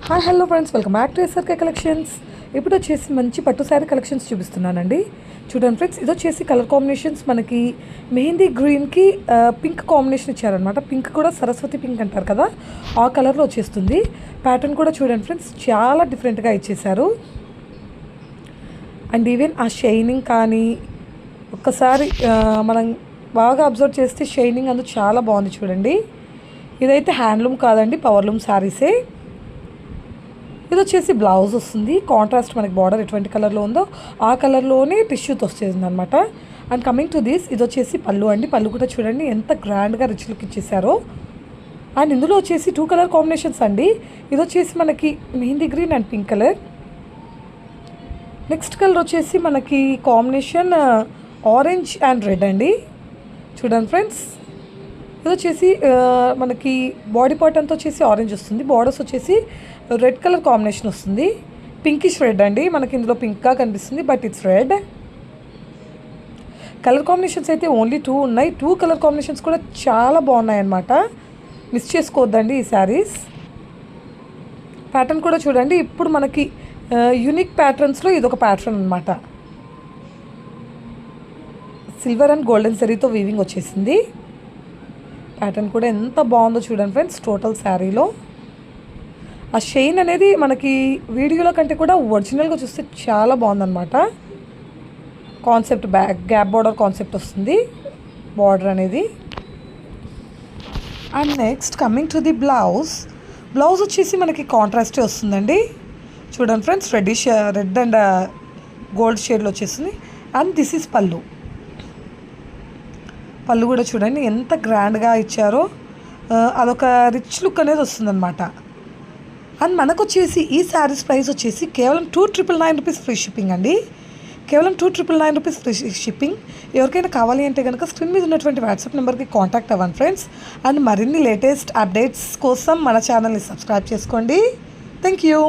Hi hello friends, welcome back to SRK collections. ఇప్పుడు వచ్చేసి మంచి పట్టు శారీ కలెక్షన్స్ చూపిస్తున్నానండి. చూడండి ఫ్రెండ్స్, ఇది వచ్చేసి కలర్ కాంబినేషన్స్ మనకి మెహందీ గ్రీన్కి పింక్ కాంబినేషన్ ఇచ్చారనమాట. పింక్ కూడా సరస్వతి పింక్ అంటారు కదా, ఆ కలర్లో వచ్చేస్తుంది. ప్యాటర్న్ కూడా చూడండి ఫ్రెండ్స్, చాలా డిఫరెంట్గా ఇచ్చేసారు. అండ్ ఈవెన్ ఆ షైనింగ్ కానీ ఒక్కసారి మనం బాగా అబ్జర్వ్ చేస్తే షైనింగ్ అందుకు చాలా బాగుంది. చూడండి, ఇదైతే హ్యాండ్లూమ్ కాదండి, పవర్లూమ్ శారీసే. ఇది వచ్చేసి బ్లౌజ్ వస్తుంది. కాంట్రాస్ట్ మనకి బార్డర్ ఎటువంటి కలర్లో ఉందో ఆ కలర్లోనే టిష్యూతో వచ్చేసింది అనమాట. అండ్ కమింగ్ టు దిస్, ఇది వచ్చేసి పళ్ళు అండి. పళ్ళు కూడా చూడండి ఎంత గ్రాండ్గా రిచ్ లుక్ ఇచ్చేసారో. అండ్ ఇందులో వచ్చేసి 2 కలర్ కాంబినేషన్స్ అండి. ఇది వచ్చేసి మనకి mehndi green and pink colour. Next colour వచ్చేసి మనకి కాంబినేషన్ ఆరెంజ్ అండ్ రెడ్ అండి. చూడండి ఫ్రెండ్స్, ఇది వచ్చేసి మనకి బాడీ పార్ట్ అంతా వచ్చేసి ఆరెంజ్ వస్తుంది, బార్డర్స్ వచ్చేసి రెడ్ కలర్ కాంబినేషన్ వస్తుంది. పింకిష్ రెడ్ అండి, మనకి ఇందులో పింక్గా కనిపిస్తుంది but it's red. Colour combinations అయితే ఓన్లీ 2 ఉన్నాయి. 2 కలర్ కాంబినేషన్స్ కూడా చాలా బాగున్నాయి అన్నమాట. మిస్ చేసుకోవద్దండి ఈ శారీస్. ప్యాటర్న్ కూడా చూడండి, ఇప్పుడు మనకి యూనిక్ ప్యాటర్న్స్లో ఇదొక ప్యాటర్న్ అనమాట. సిల్వర్ అండ్ గోల్డెన్ జరీతో వీవింగ్ వచ్చేసింది. ప్యాటర్న్ కూడా ఎంత బాగుందో చూడండి ఫ్రెండ్స్. టోటల్ శారీలో ఆ షైన్ అనేది మనకి వీడియోలో కంటే కూడా ఒరిజినల్గా చూస్తే చాలా బాగుందన్నమాట. కాన్సెప్ట్ గ్యాప్ బార్డర్ కాన్సెప్ట్ వస్తుంది బార్డర్ అనేది. And next coming to the blouse. Blouse వచ్చేసి మనకి కాంట్రాస్టే వస్తుందండి. చూడండి ఫ్రెండ్స్, రెడ్ అండ్ గోల్డ్ షేడ్లో వచ్చేసింది. అండ్ దిస్ ఈజ్ పళ్ళు. పళ్ళు కూడా చూడండి ఎంత గ్రాండ్గా ఇచ్చారో, అదొక రిచ్ లుక్ అనేది వస్తుందన్నమాట. అండ్ మనకు వచ్చేసి ఈ శారీస్ ప్రైస్ వచ్చేసి కేవలం 2,999 రూపీస్ ఫ్రీ షిప్పింగ్ అండి. కేవలం 2,999 రూపీస్ ఫ్రీ షిప్పింగ్. ఎవరికైనా కావాలి అంటే కనుక స్క్రీన్ మీద ఉన్నటువంటి వాట్సాప్ నెంబర్కి కాంటాక్ట్ అవ్వండి ఫ్రెండ్స్. అండ్ మరిన్ని లేటెస్ట్ అప్డేట్స్ కోసం మన ఛానల్ని సబ్స్క్రైబ్ చేసుకోండి. Thank you.